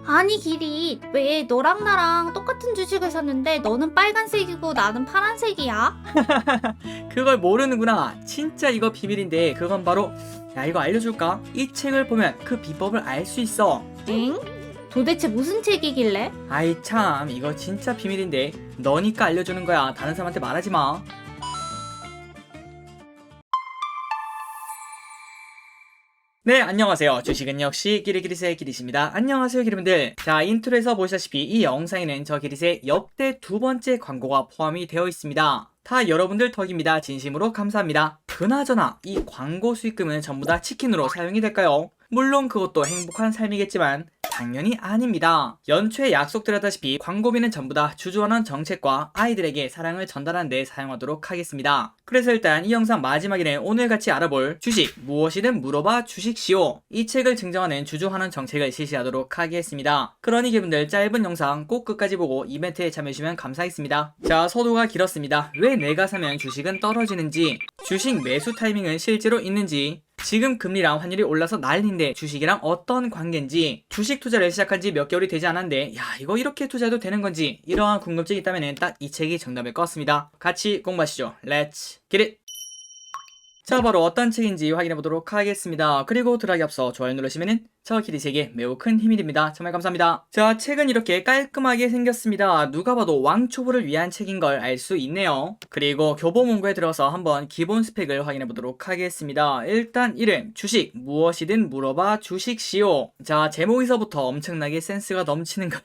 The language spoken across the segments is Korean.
아니 길이 왜 너랑 나랑 똑같은 주식을 샀는데 너는 빨간색이고 나는 파란색이야? 그걸 모르는구나. 진짜 이거 비밀인데 그건 바로 야 이거 알려줄까? 이 책을 보면 그 비법을 알 수 있어. 엥? 도대체 무슨 책이길래? 아이 참 이거 진짜 비밀인데 너니까 알려주는 거야. 다른 사람한테 말하지 마. 네, 안녕하세요. 주식은 역시 기리기리스의 기리십니다. 안녕하세요, 기리분들. 자, 인트로에서 보시다시피 이 영상에는 저 기리스의 역대 두 번째 광고가 포함이 되어 있습니다. 다 여러분들 덕입니다. 진심으로 감사합니다. 그나저나 이 광고 수익금은 전부 다 치킨으로 사용이 될까요? 물론 그것도 행복한 삶이겠지만 당연히 아닙니다. 연초에 약속드렸다시피 광고비는 전부 다 주주원원 정책과 아이들에게 사랑을 전달하는 데 사용하도록 하겠습니다. 그래서 일단 이 영상 마지막에는 오늘 같이 알아볼 주식 무엇이든 물어봐 주식시오 이 책을 증정하는 주주환원 정책을 실시하도록 하겠습니다. 그러니 여러분들 짧은 영상 꼭 끝까지 보고 이벤트에 참여해주시면 감사하겠습니다. 자, 서두가 길었습니다. 왜 내가 사면 주식은 떨어지는지, 주식 매수 타이밍은 실제로 있는지, 지금 금리랑 환율이 올라서 난리인데 주식이랑 어떤 관계인지, 주식 투자를 시작한 지 몇 개월이 되지 않았는데 야 이거 이렇게 투자해도 되는 건지, 이러한 궁금증이 있다면 딱 이 책이 정답일 것 같습니다. 같이 공부하시죠. Let's get it! 자, 바로 어떤 책인지 확인해 보도록 하겠습니다. 그리고 들어가기 앞서 좋아요 누르시면은 저 기리세에게 매우 큰 힘이 됩니다. 정말 감사합니다. 자, 책은 이렇게 깔끔하게 생겼습니다. 누가 봐도 왕초보를 위한 책인 걸 알 수 있네요. 그리고 교보문고에 들어서 한번 기본 스펙을 확인해 보도록 하겠습니다. 일단 이름, 주식, 무엇이든 물어봐 주식시오. 자, 제목에서부터 엄청나게 센스가 넘치는 걸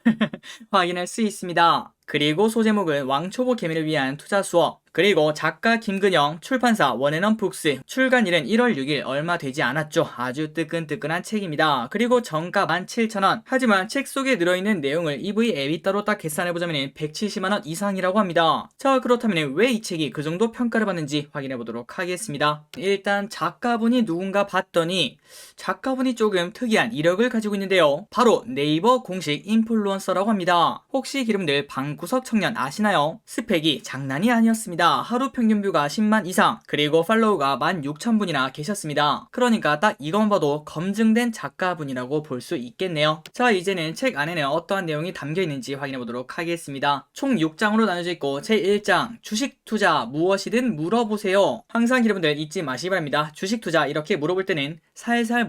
확인할 수 있습니다. 그리고 소제목은 왕초보 개미를 위한 투자 수업, 그리고 작가 김근영, 출판사 원앤언북스, 출간일은 1월 6일, 얼마 되지 않았죠. 아주 뜨끈뜨끈한 책입니다. 그리고 정가 17,000원. 하지만 책 속에 들어있는 내용을 EV 앱이 따로 딱 계산해보자면 170만원 이상이라고 합니다. 자, 그렇다면 왜 이 책이 그 정도 평가를 받는지 확인해보도록 하겠습니다. 일단 작가분이 누군가 봤더니 작가분이 조금 특이한 이력을 가지고 있는데요. 바로 네이버 공식 인플루언서라고 합니다. 혹시 여러분들 방구석 청년 아시나요? 스펙이 장난이 아니었습니다. 하루 평균 뷰가 10만 이상, 그리고 팔로우가 16,000분이나 계셨습니다. 그러니까 딱 이것만 봐도 검증된 작가분이라고 볼 수 있겠네요. 자, 이제는 책 안에는 어떠한 내용이 담겨 있는지 확인해 보도록 하겠습니다. 총 6장으로 나눠져 있고 제1장 주식 투자 무엇이든 물어보세요. 항상 여러분들 잊지 마시기 바랍니다. 주식 투자 이렇게 물어볼 때는 살살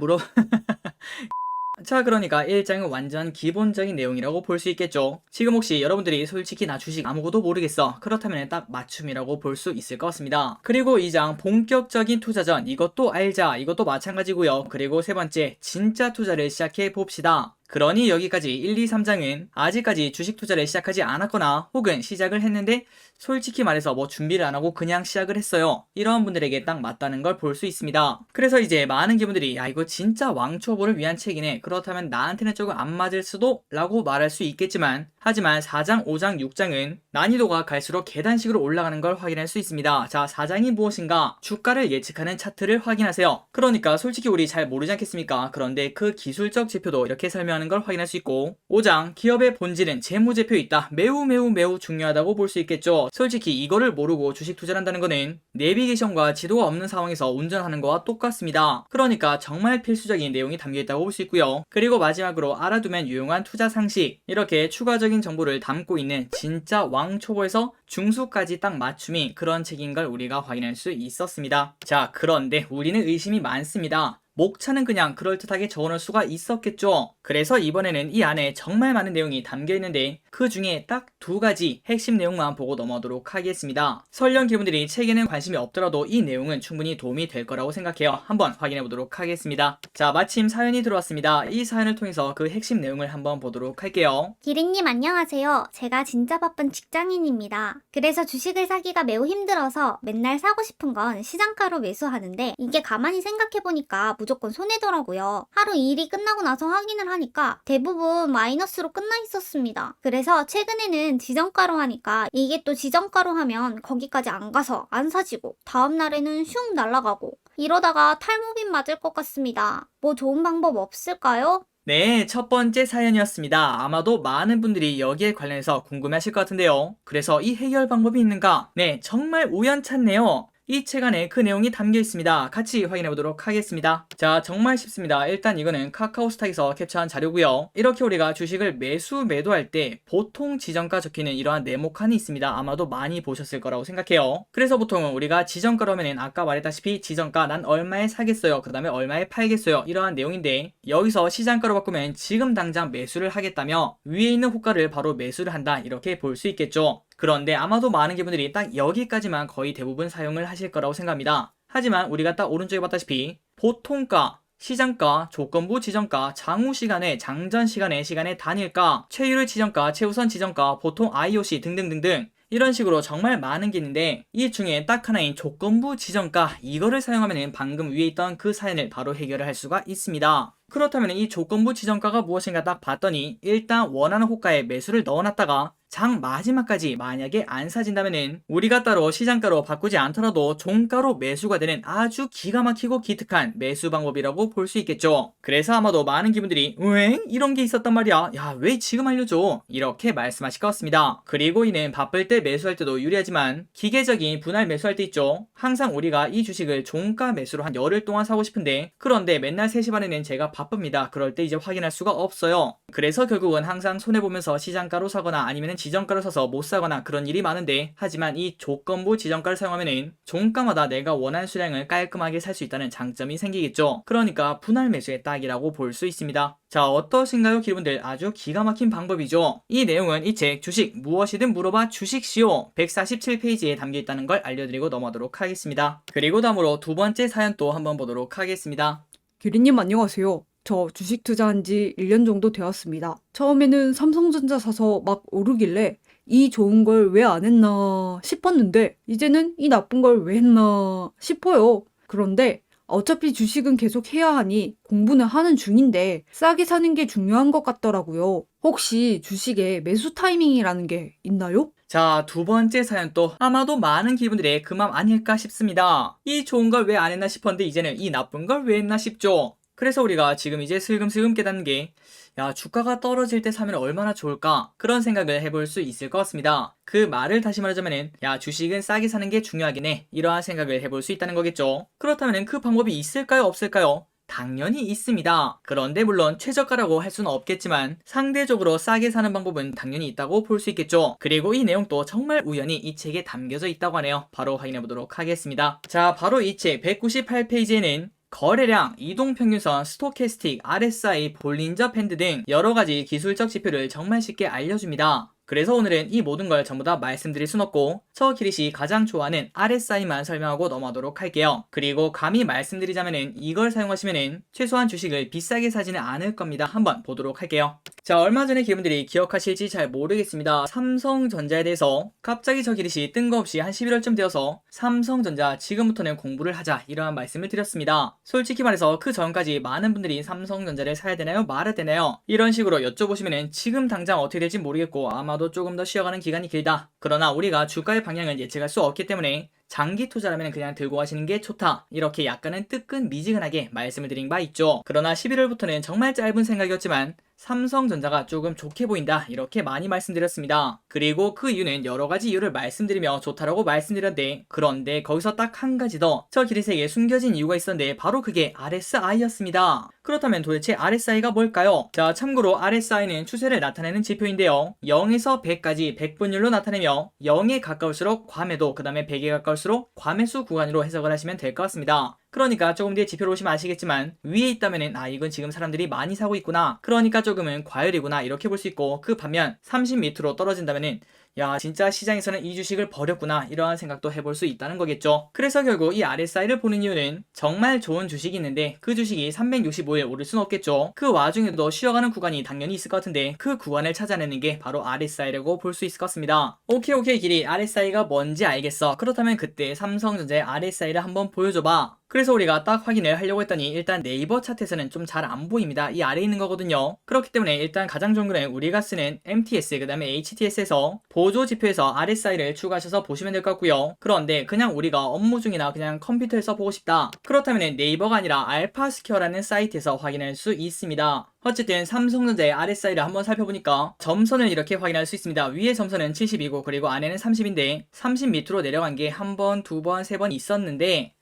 자, 그러니까 1장은 완전 기본적인 내용이라고 볼 수 있겠죠. 지금 혹시 여러분들이 솔직히 나 주식 아무것도 모르겠어, 그렇다면 딱 맞춤이라고 볼 수 있을 것 같습니다. 그리고 2장 본격적인 투자전, 이것도 알자, 이것도 마찬가지고요. 그리고 세 번째, 진짜 투자를 시작해 봅시다. 그러니 여기까지 1, 2, 3장은 아직까지 주식 투자를 시작하지 않았거나 혹은 시작을 했는데 솔직히 말해서 뭐 준비를 안 하고 그냥 시작을 했어요, 이런 분들에게 딱 맞다는 걸 볼 수 있습니다. 그래서 이제 많은 분들이 야 이거 진짜 왕초보를 위한 책이네, 그렇다면 나한테는 조금 안 맞을 수도 라고 말할 수 있겠지만, 하지만 4장, 5장, 6장은 난이도가 갈수록 계단식으로 올라가는 걸 확인할 수 있습니다. 자, 4장이 무엇인가? 주가를 예측하는 차트를 확인하세요. 그러니까 솔직히 우리 잘 모르지 않겠습니까? 그런데 그 기술적 지표도 이렇게 설명하는 걸 확인할 수 있고, 5장 기업의 본질은 재무제표에 있다. 매우 중요하다고 볼 수 있겠죠. 솔직히 이거를 모르고 주식 투자를 한다는 거는 내비게이션과 지도가 없는 상황에서 운전하는 거와 똑같습니다. 그러니까 정말 필수적인 내용이 담겨 있다고 볼 수 있고요. 그리고 마지막으로 알아두면 유용한 투자 상식, 이렇게 추가적인 정보를 담고 있는 진짜 왕초보에서 중수까지 딱 맞춤이 그런 책인 걸 우리가 확인할 수 있었습니다. 자, 그런데 우리는 의심이 많습니다. 목차는 그냥 그럴듯하게 적어놓을 수가 있었겠죠. 그래서 이번에는 이 안에 정말 많은 내용이 담겨 있는데 그 중에 딱 2가지 핵심 내용만 보고 넘어가도록 하겠습니다. 설령 기분들이 책에는 관심이 없더라도 이 내용은 충분히 도움이 될 거라고 생각해요. 한번 확인해 보도록 하겠습니다. 자, 마침 사연이 들어왔습니다. 이 사연을 통해서 그 핵심 내용을 한번 보도록 할게요. 기린님 안녕하세요. 제가 진짜 바쁜 직장인입니다. 그래서 주식을 사기가 매우 힘들어서 맨날 사고 싶은 건 시장가로 매수하는데 이게 가만히 생각해보니까 무조건 손해더라고요. 하루 일이 끝나고 나서 확인을 하니까 대부분 마이너스로 끝나 있었습니다. 그래서 최근에는 지정가로 하니까 이게 또 지정가로 하면 거기까지 안 가서 안 사지고 다음날에는 슝 날아가고 이러다가 탈모빈 맞을 것 같습니다. 뭐 좋은 방법 없을까요? 네, 첫 번째 사연이었습니다. 아마도 많은 분들이 여기에 관련해서 궁금해하실 것 같은데요. 그래서 이 해결 방법이 있는가? 네, 정말 우연찮네요. 이 책 안에 그 내용이 담겨 있습니다. 같이 확인해 보도록 하겠습니다. 자, 정말 쉽습니다. 일단 이거는 카카오스탁에서 캡처한 자료고요. 이렇게 우리가 주식을 매수 매도할 때 보통 지정가 적히는 이러한 네모칸이 있습니다. 아마도 많이 보셨을 거라고 생각해요. 그래서 보통은 우리가 지정가로 하면은 아까 말했다시피 지정가 난 얼마에 사겠어요, 그 다음에 얼마에 팔겠어요, 이러한 내용인데, 여기서 시장가로 바꾸면 지금 당장 매수를 하겠다며 위에 있는 호가를 바로 매수를 한다, 이렇게 볼 수 있겠죠. 그런데 아마도 많은 분들이 딱 여기까지만 거의 대부분 사용을 하실 거라고 생각합니다. 하지만 우리가 딱 오른쪽에 봤다시피 보통가, 시장가, 조건부 지정가, 장후 시간에, 장전 시간에, 시간의 단일가, 최유를 지정가, 최우선 지정가, 보통 IOC 등등등등 이런 식으로 정말 많은 게 있는데, 이 중에 딱 하나인 조건부 지정가, 이거를 사용하면 방금 위에 있던 그 사연을 바로 해결을 할 수가 있습니다. 그렇다면 이 조건부 지정가가 무엇인가 딱 봤더니, 일단 원하는 호가에 매수를 넣어놨다가 장 마지막까지 만약에 안 사진다면은 우리가 따로 시장가로 바꾸지 않더라도 종가로 매수가 되는 아주 기가 막히고 기특한 매수 방법이라고 볼 수 있겠죠. 그래서 아마도 많은 분들이 왜 이런 게 있었단 말이야, 야 왜 지금 알려줘, 이렇게 말씀하실 것 같습니다. 그리고 이는 바쁠 때 매수할 때도 유리하지만 기계적인 분할 매수할 때 있죠. 항상 우리가 이 주식을 종가 매수로 한 열흘 동안 사고 싶은데, 그런데 맨날 3시 반에는 제가 바쁩니다. 그럴 때 이제 확인할 수가 없어요. 그래서 결국은 항상 손해보면서 시장가로 사거나 아니면 지정가를 사서 못 사거나 그런 일이 많은데, 하지만 이 조건부 지정가를 사용하면은 종가마다 내가 원하는 수량을 깔끔하게 살 수 있다는 장점이 생기겠죠. 그러니까 분할 매수의 딱이라고 볼 수 있습니다. 자, 어떠신가요, 기분들? 아주 기가 막힌 방법이죠. 이 내용은 이 책 주식 무엇이든 물어봐 주식시오 147페이지에 담겨 있다는 걸 알려드리고 넘어가도록 하겠습니다. 그리고 다음으로 두 번째 사연 또 한번 보도록 하겠습니다. 기리님 안녕하세요. 저 주식 투자한 지 1년 정도 되었습니다. 처음에는 삼성전자 사서 막 오르길래 이 좋은 걸 왜 안 했나 싶었는데, 이제는 이 나쁜 걸 왜 했나 싶어요. 그런데 어차피 주식은 계속 해야 하니 공부는 하는 중인데 싸게 사는 게 중요한 것 같더라고요. 혹시 주식에 매수 타이밍이라는 게 있나요? 자, 두 번째 사연 또 아마도 많은 기분들의 그 맘 아닐까 싶습니다. 이 좋은 걸 왜 안 했나 싶었는데 이제는 이 나쁜 걸 왜 했나 싶죠. 그래서 우리가 지금 이제 슬금슬금 깨닫는 게, 야, 주가가 떨어질 때 사면 얼마나 좋을까, 그런 생각을 해볼 수 있을 것 같습니다. 그 말을 다시 말하자면은, 야, 주식은 싸게 사는 게 중요하긴 해, 이러한 생각을 해볼 수 있다는 거겠죠. 그렇다면 그 방법이 있을까요, 없을까요? 당연히 있습니다. 그런데 물론 최저가라고 할 수는 없겠지만 상대적으로 싸게 사는 방법은 당연히 있다고 볼 수 있겠죠. 그리고 이 내용도 정말 우연히 이 책에 담겨져 있다고 하네요. 바로 확인해 보도록 하겠습니다. 자, 바로 이 책 198페이지에는 거래량, 이동평균선, 스토캐스틱, RSI, 볼린저 밴드 등 여러가지 기술적 지표를 정말 쉽게 알려줍니다. 그래서 오늘은 이 모든 걸 전부 다 말씀드릴 순 없고 저 기릿이 가장 좋아하는 RSI만 설명하고 넘어가도록 할게요. 그리고 감히 말씀드리자면은 이걸 사용하시면은 최소한 주식을 비싸게 사지는 않을 겁니다. 한번 보도록 할게요. 자, 얼마 전에 기분들이 기억하실지 잘 모르겠습니다. 삼성전자에 대해서 갑자기 저 기릿이 뜬금없이 한 11월쯤 되어서 삼성전자 지금부터는 공부를 하자, 이러한 말씀을 드렸습니다. 솔직히 말해서 그 전까지 많은 분들이 삼성전자를 사야 되나요, 말아야 되나요, 이런 식으로 여쭤보시면은 지금 당장 어떻게 될지 모르겠고 아마도 조금 더 쉬어가는 기간이 길다, 그러나 우리가 주가의 방향을 예측할 수 없기 때문에 장기 투자라면 그냥 들고 가시는 게 좋다, 이렇게 약간은 뜨끈미지근하게 말씀을 드린 바 있죠. 그러나 11월부터는 정말 짧은 생각이었지만 삼성전자가 조금 좋게 보인다, 이렇게 많이 말씀드렸습니다. 그리고 그 이유는 여러가지 이유를 말씀드리며 좋다라고 말씀드렸는데, 그런데 거기서 딱 한 가지 더 저 기릿에게 숨겨진 이유가 있었는데 바로 그게 RSI였습니다. 그렇다면 도대체 RSI가 뭘까요? 자, 참고로 RSI는 추세를 나타내는 지표인데요, 0에서 100까지 100분율로 나타내며 0에 가까울수록 과매도, 그 다음에 100에 가까울수록 과매수 구간으로 해석을 하시면 될 것 같습니다. 그러니까 조금 뒤에 지표로 보시면 아시겠지만 위에 있다면은 아, 이건 지금 사람들이 많이 사고 있구나, 그러니까 조금은 과열이구나, 이렇게 볼 수 있고, 그 반면 30 밑으로 떨어진다면은 야, 진짜 시장에서는 이 주식을 버렸구나, 이러한 생각도 해볼 수 있다는 거겠죠. 그래서 결국 이 RSI를 보는 이유는 정말 좋은 주식이 있는데 그 주식이 365일 오를 순 없겠죠. 그 와중에도 쉬어가는 구간이 당연히 있을 것 같은데 그 구간을 찾아내는 게 바로 RSI라고 볼 수 있을 것 같습니다. 오케이 길이, RSI가 뭔지 알겠어. 그렇다면 그때 삼성전자의 RSI를 한번 보여줘봐. 그래서 우리가 딱 확인을 하려고 했더니 일단 네이버 차트에서는 좀 잘 안 보입니다. 이 아래에 있는 거거든요. 그렇기 때문에 일단 가장 좋은 거는 우리가 쓰는 MTS, 그 다음에 HTS에서 보조 지표에서 RSI를 추가하셔서 보시면 될 것 같고요. 그런데 그냥 우리가 업무 중이나 그냥 컴퓨터에서 보고 싶다, 그렇다면 네이버가 아니라 알파스퀘어라는 사이트에서 확인할 수 있습니다. 어쨌든 삼성전자의 RSI를 한번 살펴보니까 점선을 이렇게 확인할 수 있습니다. 위에 점선은 70이고 그리고 안에는 30인데 30 밑으로 내려간 게 한 번, 두 번, 세 번 있었는데,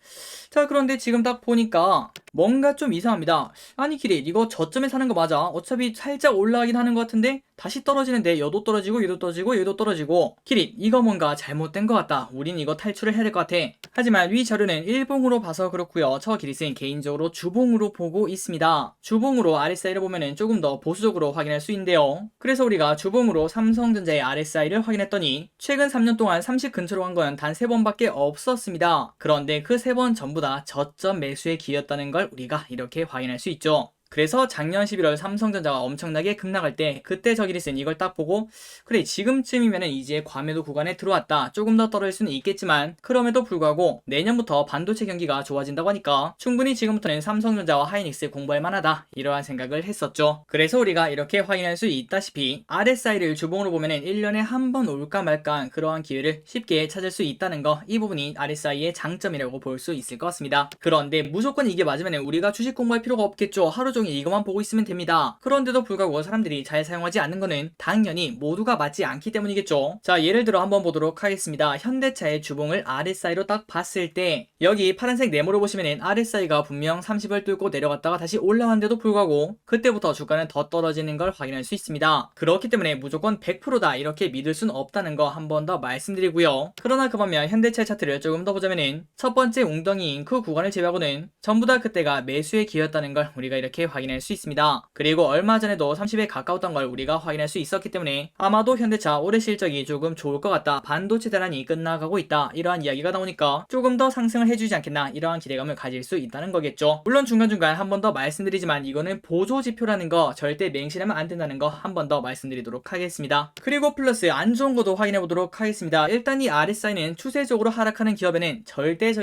자, 그런데 지금 딱 보니까 뭔가 좀 이상합니다. 아니 기릿, 이거 저점에 사는 거 맞아? 어차피 살짝 올라가긴 하는 것 같은데 다시 떨어지는데 여도 떨어지고 얘도 떨어지고 얘도 떨어지고. 기릿, 이거 뭔가 잘못된 것 같다. 우린 이거 탈출을 해야 될 것 같아. 하지만 위 자료는 일봉으로 봐서 그렇고요. 저 기릿은 개인적으로 주봉으로 보고 있습니다. 주봉으로 RSI를 보면은 조금 더 보수적으로 확인할 수 있는데요. 그래서 우리가 주봉으로 삼성전자의 RSI를 확인했더니 최근 3년 동안 30 근처로 간 건 단 3번밖에 없었습니다. 그런데 그 3번 전부 다 저점 매수의 기회였다는 걸 우리가 이렇게 확인할 수 있죠. 그래서 작년 11월 삼성전자가 엄청나게 급락할 때 그때 저기리슨 이걸 딱 보고 그래, 지금쯤이면은 이제 과매도 구간에 들어왔다. 조금 더 떨어질 수는 있겠지만 그럼에도 불구하고 내년부터 반도체 경기가 좋아진다고 하니까 충분히 지금부터는 삼성전자와 하이닉스 공부할 만하다, 이러한 생각을 했었죠. 그래서 우리가 이렇게 확인할 수 있다시피 RSI를 주봉으로 보면은 1년에 한 번 올까 말까 그러한 기회를 쉽게 찾을 수 있다는 거, 이 부분이 RSI의 장점이라고 볼 수 있을 것 같습니다. 그런데 무조건 이게 맞으면은 우리가 주식 공부할 필요가 없겠죠. 하루 종일 이것만 보고 있으면 됩니다. 그런데도 불구하고 사람들이 잘 사용하지 않는 거는 당연히 모두가 맞지 않기 때문이겠죠. 자, 예를 들어 한번 보도록 하겠습니다. 현대차의 주봉을 RSI로 딱 봤을 때 여기 파란색 네모로 보시면은 RSI가 분명 30을 뚫고 내려갔다가 다시 올라왔는데도 불구하고 그때부터 주가는 더 떨어지는 걸 확인할 수 있습니다. 그렇기 때문에 무조건 100%다 이렇게 믿을 순 없다는 거 한 번 더 말씀드리고요. 그러나 그 반면 현대차의 차트를 조금 더 보자면은 첫 번째 웅덩이인 그 구간을 제외하고는 전부 다 그때가 매수의 기회였다는 걸 우리가 이렇게 확인할 수 있습니다. 그리고 얼마 전에도 30에 가까웠던 걸 우리가 확인할 수 있었기 때문에 아마도 현대차 올해 실적이 조금 좋을 것 같다, 반도체 대란이 끝나가고 있다, 이러한 이야기가 나오니까 조금 더 상승을 해주지 않겠나, 이러한 기대감을 가질 수 있다는 거겠죠. 물론 중간중간 한 번 더 말씀드리지만 이거는 보조지표라는 거 절대 맹신하면 안 된다는 거 한 번 더 말씀드리도록 하겠습니다. 그리고 플러스 안 좋은 것도 확인해 보도록 하겠습니다. 일단 이 RSI는 추세적으로 하락하는 기업에는 절대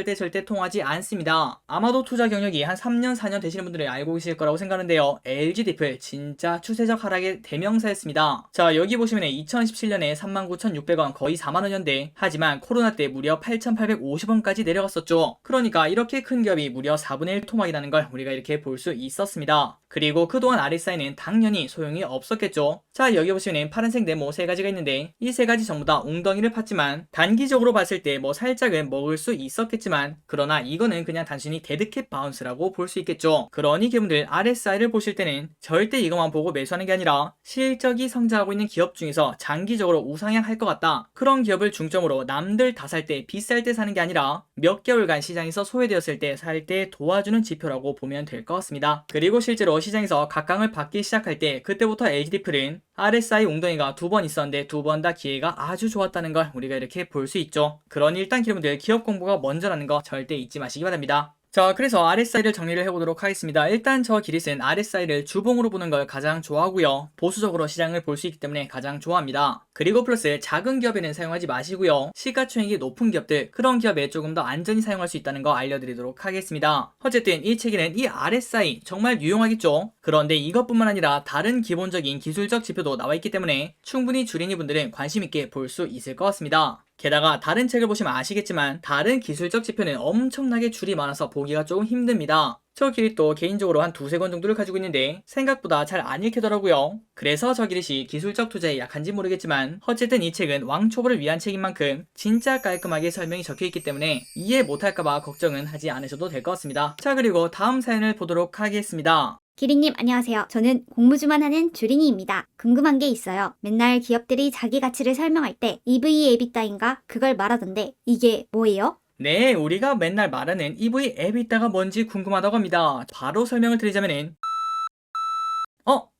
통하지 않습니다. 아마도 투자 경력이 한 3년 4년 되시는 분들은 알고 계실 거라고 생각하는데요. LG디플 진짜 추세적 하락의 대명사였습니다. 자, 여기 보시면 2017년에 39,600원, 거의 4만원이었는데 하지만 코로나 때 무려 8,850원까지 내려갔었죠. 그러니까 이렇게 큰 기업이 무려 4분의 1 토막이라는 걸 우리가 이렇게 볼 수 있었습니다. 그리고 그동안 RSI는 당연히 소용이 없었겠죠. 자, 여기 보시면 파란색 네모 3가지가 있는데 이 3가지 전부 다 웅덩이를 팠지만 단기적으로 봤을 때 뭐 살짝은 먹을 수 있었겠지만 그러나 이거는 그냥 단순히 데드캣 바운스라고 볼 수 있겠죠. 그러니 여러분들 RSI를 보실 때는 절대 이것만 보고 매수하는 게 아니라 실적이 성장하고 있는 기업 중에서 장기적으로 우상향할 것 같다, 그런 기업을 중점으로 남들 다 살 때 비쌀 때 사는 게 아니라 몇 개월간 시장에서 소외되었을 때 살 때 도와주는 지표라고 보면 될 것 같습니다. 그리고 실제로 시장에서 각광을 받기 시작할 때 그때부터 LG디플은 RSI 웅덩이가 2번 있었는데 2번 다 기회가 아주 좋았다는 걸 우리가 이렇게 볼 수 있죠. 그러니 일단 여러분들 기업 공부가 먼저라는 거 절대 잊지 마시기 바랍니다. 자, 그래서 RSI를 정리를 해보도록 하겠습니다. 일단 저 기릿은 RSI를 주봉으로 보는 걸 가장 좋아하고요. 보수적으로 시장을 볼 수 있기 때문에 가장 좋아합니다. 그리고 플러스 작은 기업에는 사용하지 마시고요. 시가총액이 높은 기업들, 그런 기업에 조금 더 안전히 사용할 수 있다는 거 알려드리도록 하겠습니다. 어쨌든 이 책에는 이 RSI 정말 유용하겠죠? 그런데 이것뿐만 아니라 다른 기본적인 기술적 지표도 나와 있기 때문에 충분히 주린이 분들은 관심 있게 볼 수 있을 것 같습니다. 게다가 다른 책을 보시면 아시겠지만 다른 기술적 지표는 엄청나게 줄이 많아서 보기가 조금 힘듭니다. 저 기릿도 개인적으로 한 2-3권 정도를 가지고 있는데 생각보다 잘 안 읽히더라고요. 그래서 저 기릿이 기술적 투자에 약한지 모르겠지만 어쨌든 이 책은 왕초보를 위한 책인 만큼 진짜 깔끔하게 설명이 적혀있기 때문에 이해 못할까봐 걱정은 하지 않으셔도 될 것 같습니다. 자, 그리고 다음 사연을 보도록 하겠습니다. 기린님 안녕하세요. 저는 공부주만 하는 주린이입니다. 궁금한 게 있어요. 맨날 기업들이 자기 가치를 설명할 때 EV, 에비타인가 그걸 말하던데 이게 뭐예요? 네, 우리가 맨날 말하는 EV 에비타가 뭔지 궁금하다고 합니다. 바로 설명을 드리자면은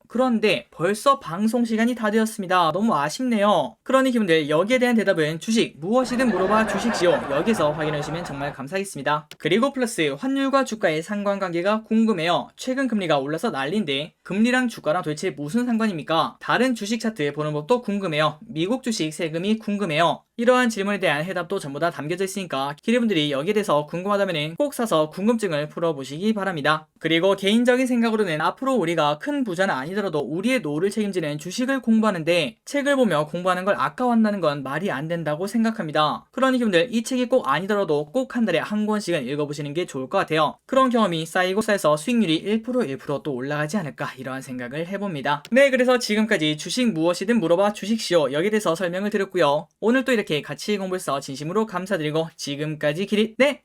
그런데 벌써 방송 시간이 다 되었습니다. 너무 아쉽네요. 그러니 기분들 여기에 대한 대답은 주식 무엇이든 물어봐 주십시오. 여기서 확인해 주시면 정말 감사하겠습니다. 그리고 플러스 환율과 주가의 상관관계가 궁금해요. 최근 금리가 올라서 난리인데 금리랑 주가랑 도대체 무슨 상관입니까? 다른 주식 차트 보는 법도 궁금해요. 미국 주식 세금이 궁금해요. 이러한 질문에 대한 해답도 전부 다 담겨져 있으니까 기리분들이 여기에 대해서 궁금하다면 꼭 사서 궁금증을 풀어보시기 바랍니다. 그리고 개인적인 생각으로는 앞으로 우리가 큰 부자는 아니더라도 우리의 노후를 책임지는 주식을 공부하는데 책을 보며 공부하는 걸 아까워한다는 건 말이 안 된다고 생각합니다. 그러니 여러분들 이 책이 꼭 아니더라도 꼭 한 달에 한 권씩은 읽어보시는 게 좋을 것 같아요. 그런 경험이 쌓이고 쌓여서 수익률이 1% 또 올라가지 않을까 이러한 생각을 해봅니다. 네, 그래서 지금까지 주식 무엇이든 물어봐 주식시오 여기에 대해서 설명을 드렸고요. 오늘 또 이렇게 같이 공부해서 진심으로 감사드리고 지금까지 네!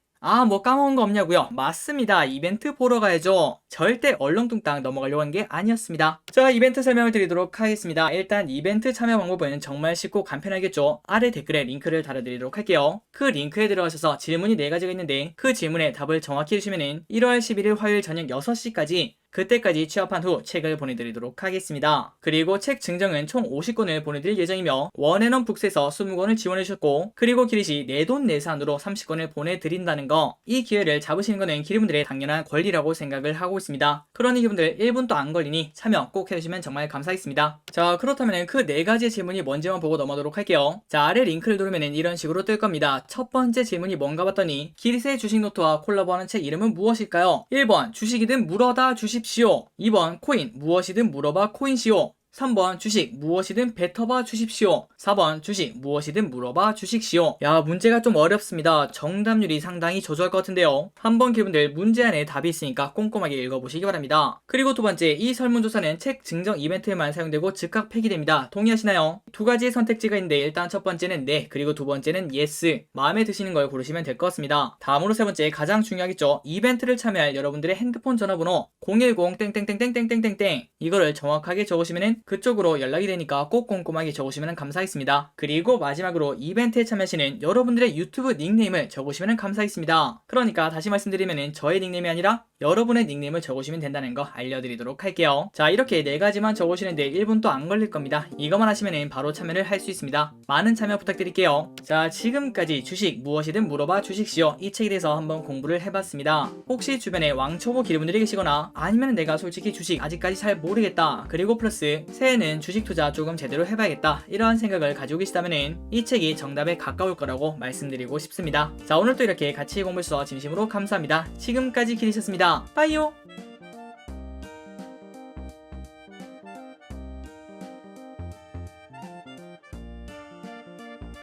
뭐 까먹은 거 없냐고요? 맞습니다. 이벤트 보러 가야죠. 절대 얼렁뚱땅 넘어가려고 한 게 아니었습니다. 자, 이벤트 설명을 드리도록 하겠습니다. 일단 이벤트 참여 방법은 정말 쉽고 간편하겠죠. 아래 댓글에 링크를 달아드리도록 할게요. 그 링크에 들어가셔서 질문이 4가지가 있는데 그 질문에 답을 정확히 해주시면 1월 11일 화요일 저녁 6시까지 그때까지 취합한 후 책을 보내드리도록 하겠습니다. 그리고 책 증정은 총 50권을 보내드릴 예정이며 원앤원 북스에서 20권을 지원해주셨고 그리고 기릿이 내돈내산으로 30권을 보내드린다는 거 이 기회를 잡으시는 거는 기리분들의 당연한 권리라고 생각을 하고 있습니다. 그러니 기분들 1분도 안 걸리니 참여 꼭 해주시면 정말 감사하겠습니다. 자, 그렇다면 그 4가지 질문이 뭔지만 보고 넘어가도록 할게요. 자, 아래 링크를 누르면 이런 식으로 뜰 겁니다. 첫 번째 질문이 뭔가 봤더니 기릿의 주식노트와 콜라보하는 책 이름은 무엇일까요? 1번 주식이든 물어다 주십시오. 2번 코인 무엇이든 물어봐 코인시오. 3번 주식 무엇이든 뱉어봐 주십시오. 4번 주식 무엇이든 물어봐 주식시오. 야, 문제가 좀 어렵습니다. 정답률이 상당히 저조할 것 같은데요. 한번 기분들 문제 안에 답이 있으니까 꼼꼼하게 읽어보시기 바랍니다. 그리고 두 번째, 이 설문조사는 책 증정 이벤트에만 사용되고 즉각 폐기됩니다. 동의하시나요? 2가지 선택지가 있는데 일단 첫 번째는 네, 그리고 두 번째는 yes. 마음에 드시는 걸 고르시면 될 것 같습니다. 다음으로 세 번째, 가장 중요하겠죠. 이벤트를 참여할 여러분들의 핸드폰 전화번호 010땡땡땡땡땡땡땡 이거를 정확하게 적으시면 그쪽으로 연락이 되니까 꼭 꼼꼼하게 적으시면 감사하겠습니다. 그리고 마지막으로 이벤트에 참여하시는 여러분들의 유튜브 닉네임을 적으시면 감사하겠습니다. 그러니까 다시 말씀드리면 저의 닉네임이 아니라 여러분의 닉네임을 적으시면 된다는 거 알려드리도록 할게요. 자, 이렇게 4가지만 적으시는데 1분도 안 걸릴 겁니다. 이것만 하시면 바로 참여를 할 수 있습니다. 많은 참여 부탁드릴게요. 자, 지금까지 주식 무엇이든 물어봐 주식시오 이 책에 대해서 한번 공부를 해봤습니다. 혹시 주변에 왕초보 기리분들이 계시거나 아니면 내가 솔직히 주식 아직까지 잘 모르겠다, 그리고 플러스 새해는 주식 투자 조금 제대로 해봐야겠다 이러한 생각을 가지고 계시다면 이 책이 정답에 가까울 거라고 말씀드리고 싶습니다. 자, 오늘도 이렇게 같이 공부해주셔서 진심으로 감사합니다. 지금까지 기리셨습니다. 빠이요.